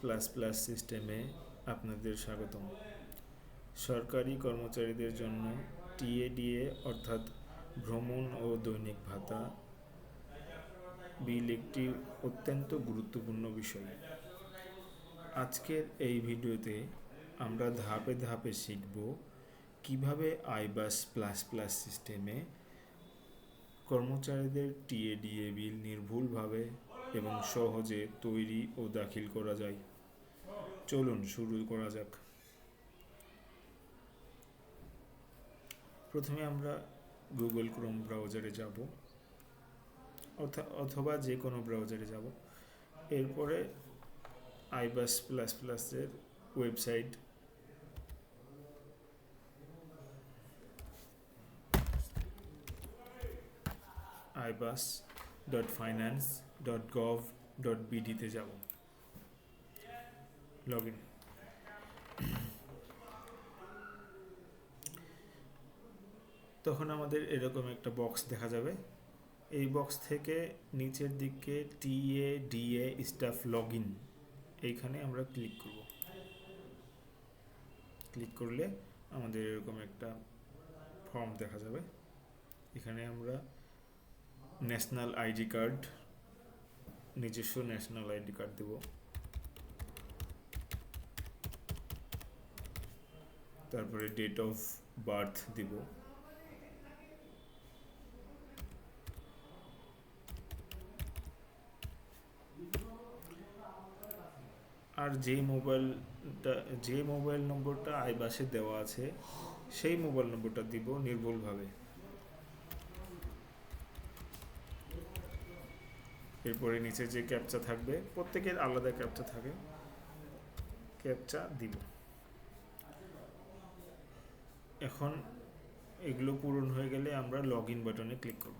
Plus plus সিস্টেমে আপনাদের স্বাগতম। সরকারি কর্মচারীদের জন্য টিএডিএ অর্থাৎ ভ্রমণ ও দৈনিক ভাতা বিল একটি অত্যন্ত গুরুত্বপূর্ণ বিষয়। আজকের এই ভিডিওতে আমরা ধাপে ধাপে শিখব কিভাবে আইবাস প্লাস প্লাস সিস্টেমে কর্মচারীদের টিএডিএ বিল নির্ভুলভাবে এবং সহজে তৈরি ও দাখিল করা যায়। চলুন শুরু করা যাক। প্রথমে আমরা গুগল ক্রোম ব্রাউজারে যাব অথবা যে কোনো ব্রাউজারে যাব। এরপরে আইবাস প্লাস প্লাসের ওয়েবসাইট ibas.finance.gov.bd তে যাব। লগইন। তখন আমাদের এরকম একটা বক্স দেখা যাবে। এই বক্স থেকে নিচের দিকে টিএডিএ স্টাফ লগইন এইখানে আমরা ক্লিক করব। ক্লিক করলে আমাদের এরকম একটা ফর্ম দেখা যাবে। এখানে আমরা ন্যাশনাল আইডি কার্ড, নিজস্ব ন্যাশনাল আইডি কার্ড দেব। তারপরে ডেট অফ বার্থ দিব। আর যে মোবাইল নম্বরটা আইবাসে দেওয়া আছে সেই মোবাইল নম্বরটা দিব নির্ভুলভাবে। এরপরে নিচে যে ক্যাপচা থাকবে, প্রত্যেকের আলাদা ক্যাপচা থাকে, ক্যাপচা দিব। এখন এগুলো পূরণ হয়ে গেলে আমরা লগ ইন বাটনে ক্লিক করব।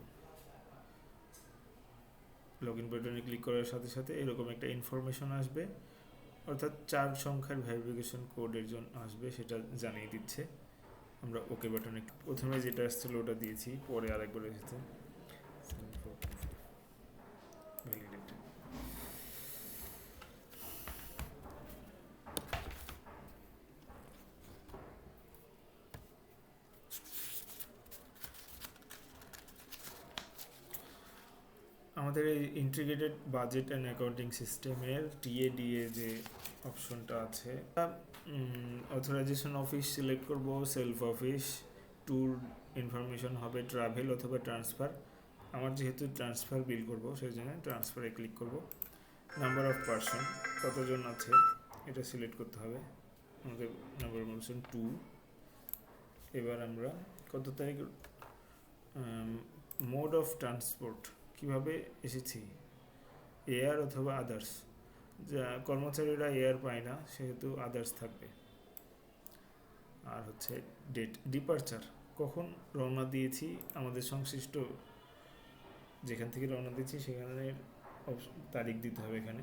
লগ ইন বাটনে ক্লিক করার সাথে সাথে এরকম একটা ইনফরমেশন আসবে, অর্থাৎ 4 সংখ্যার ভেরিফিকেশন কোডের জন্য আসবে, সেটা জানিয়ে দিচ্ছে। আমরা ওকে বাটনে প্রথমে যেটা আসছিল ওটা দিয়েছি, পরে আরেকবার এসেছে ভ্যালিডেট। আমাদের এই ইন্টিগ্রেটেড বাজেট অ্যান্ড অ্যাকাউন্টিং সিস্টেমের টিএডিএ যে অপশনটা আছে, অথরাইজেশন অফিস সিলেক্ট করব, সেলফ অফিস, ট্যুর ইনফরমেশন হবে ট্রাভেল অথবা ট্রান্সফার। আমার যেহেতু ট্রান্সফার বিল করব সেই জন্য ট্রান্সফারে ক্লিক করব। নাম্বার অফ পার্সন, কতজন আছে এটা সিলেক্ট করতে হবে। আমাদের নাম্বার অফ পার্সন 2। এবার আমরা কত তারিখ, মোড অফ ট্রান্সপোর্ট, কিভাবে এসেছি, এয়ার অথবা আদার্স। যা কর্মচারীরা এয়ার পায় না সেহেতু আদার্স থাকবে। আর হচ্ছে ডেট, ডিপারচার, কখন রওনা দিয়েছি, আমাদের সংশ্লিষ্ট যেখান থেকে রওনা দিয়েছি সেখানে তারিখ দিতে হবে এখানে।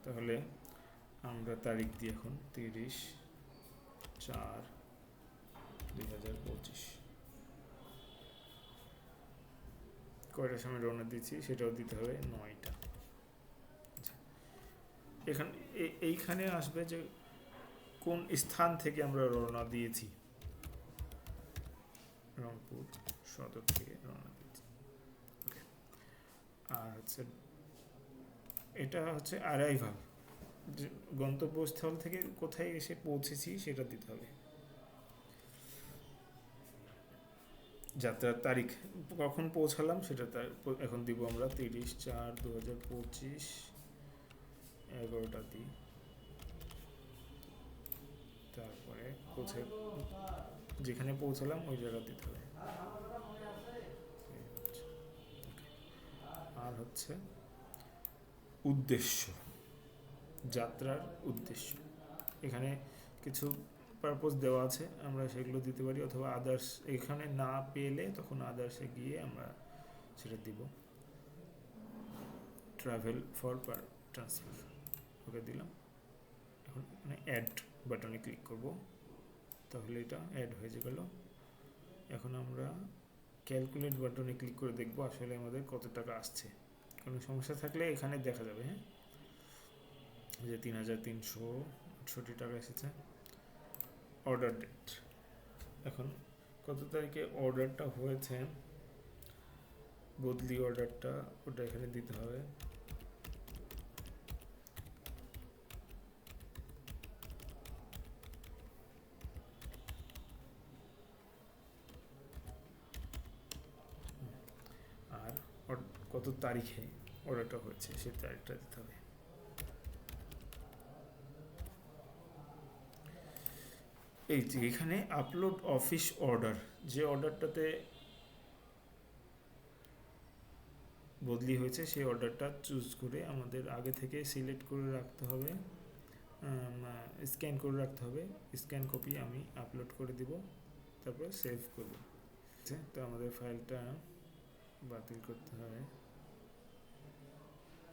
তাহলে আমরা তারিখ দিই এখন 30/4/2025। কয়টার সময় রওনা দিয়েছি সেটাও দিতে হবে, 9টা। এইখানে আসবে যে কোন স্থান থেকে আমরা রওনা দিয়েছি, রংপুর সদর থেকে রওনা দিয়েছি। আর হচ্ছে এটা হচ্ছে অ্যারাইভাল, গন্তব্যস্থল থেকে কোথায় এসে পৌঁছেছি সেটা দিতে হবে। যাত্রার তারিখ, কখন পৌঁছালাম সেটা এখন দিব আমরা 30/4/2025 11টা দিই। তারপরে যেখানে পৌঁছালাম ওই জায়গা দিতে হবে। আর হচ্ছে উদ্দেশ্য, যাত্রার উদ্দেশ্য, এখানে কিছু পারপোজ দেওয়া আছে, আমরা সেগুলো দিতে পারি, অথবা আদার্স এখানে না পেলে তখন আদার্সে গিয়ে আমরা সেটা দিব। ট্রাভেল ফর ট্রান্সফার, ওকে দিলাম। এখন এখানে অ্যাড বাটনে ক্লিক করব, তাহলে এটা অ্যাড হয়ে গেল। এখন আমরা ক্যালকুলেট বাটনে ক্লিক করে দেখব আসলে আমাদের কত টাকা আসছে। কোনো সমস্যা থাকলে এখানে দেখা যাবে। হ্যাঁ, যে 3,368 টাকা এসেছে। অর্ডার ডেট, এখন কত তারিখে অর্ডারটা হয়েছে, বদলি অর্ডারটা ওটা এখানে দিতে হবে। আর কত তারিখে অর্ডারটা হয়েছে সেই তারিখটা দিতে হবে। এই যে এখানে আপলোড অফিস অর্ডার, যে অর্ডারটাতে বদলি হয়েছে সেই অর্ডারটা চুজ করে আমাদের আগে থেকে সিলেক্ট করে রাখতে হবে, স্ক্যান করে রাখতে হবে। স্ক্যান কপি আমি আপলোড করে দিব, তারপর সেভ করব। তো আমাদের ফাইলটা বাতিল করতে হবে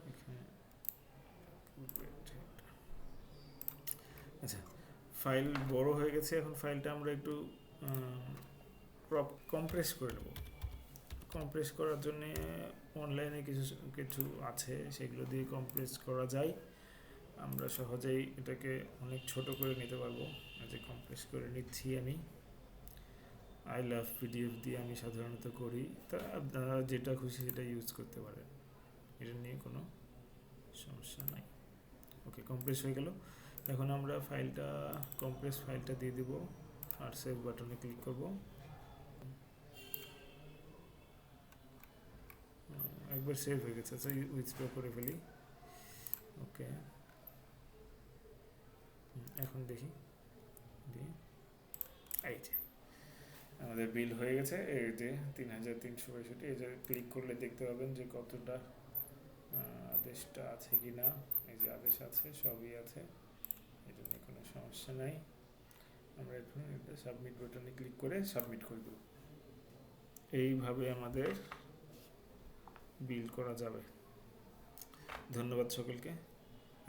এখানে। আচ্ছা, ফাইল বড় হয়ে গেছে, এখন ফাইলটা আমরা একটু কম্প্রেস করে নেব। কম্প্রেস করার জন্য অনলাইনে কিছু কিছু আছে, সেগুলো দিয়ে কম্প্রেস করা যায়। আমরা সহজেই এটাকে অনেক ছোট করে নিতে পারবো। যে কম্প্রেস করে নিচ্ছি আমি, আই লাভ পিডিএফ দিয়ে আমি সাধারণত করি, তা আপনারা যেটা খুশি সেটা ইউজ করতে পারেন, এটা নিয়ে কোনো সমস্যা নাই। ওকে, কম্প্রেস হয়ে গেল। এখন আমরা ফাইলটা, কম্প্রেস ফাইলটা দিয়ে দিব আর সেভ বাটনে ক্লিক করব। একবার সেভ হয়ে গেছে। আচ্ছা, উইথড্র করে ফেলি। ওকে, এখন দেখি, এই যে আমাদের বিল হয়ে গেছে। এই যে 3,362, এই যে ক্লিক করলে দেখতে পাবেন যে কতটা আদেশটা আছে কি না। এই যে আদেশ আছে, সবই আছে, এই জন্য কোনো সমস্যা নাই। আমরা এখন এটা সাবমিট বাটনে ক্লিক করে সাবমিট করে দেব। এইভাবে আমাদের বিল করা যাবে। ধন্যবাদ সকলকে।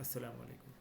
আসসালামু আলাইকুম।